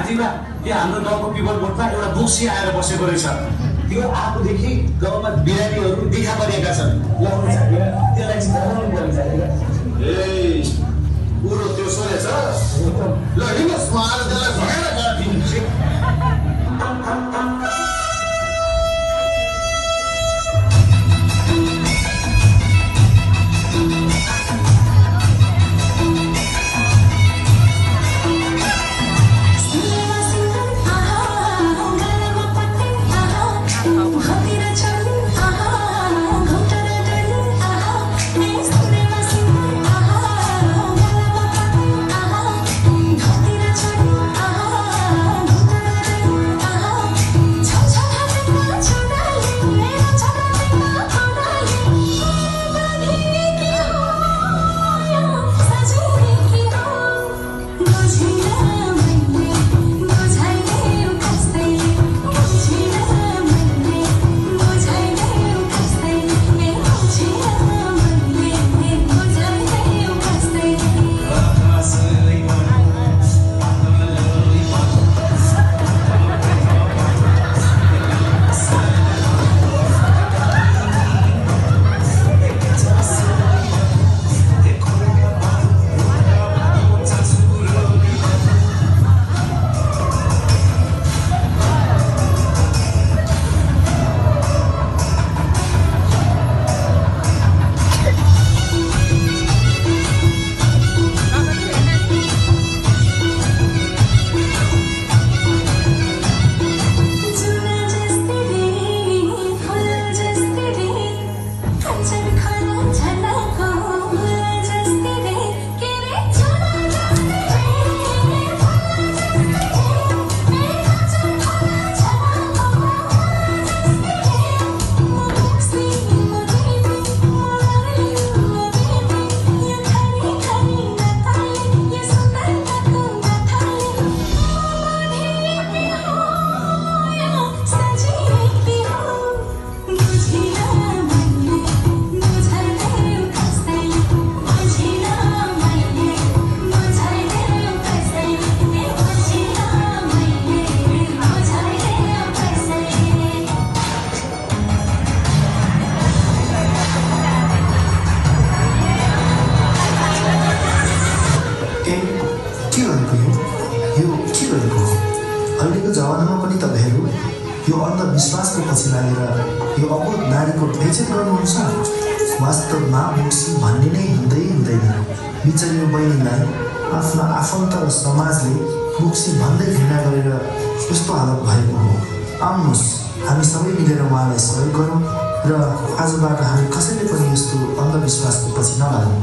घाँटीमा यहाँ हाम्रो गाउँको पिपल बोटमा एउटा बोक्सी आएर बसेको रहेछ। त्यो आफूदेखि गाउँमा बिरामीहरू देखा परेका छन्। ल हुन्छ त्यसलाई चाहिँ बनाउनु पर्छ। ए पुरो त्यो सोरेछ ल हिँड्नुहोस् म आज त्यसलाई भगाएर गएर दिन्छु। अहिलेको जमानामा पनि तपाईँहरू यो अन्धविश्वासको पछि लागेर यो अबोध नारीको बेइज्जत गर्नुहुन्छ। वास्तवमा बोक्सी भन्ने नै हुँदैन। बिचरी बहिनीलाई आफ्ना आफन्त र समाजले बोक्सी भन्दै घृणा गरेर यस्तो हालत भएको हो। आउनुहोस् हामी सबै मिलेर उहाँलाई सहयोग गरौँ र आजबाट हामी कसैले पनि यस्तो अन्धविश्वासको पछि नलागौँ।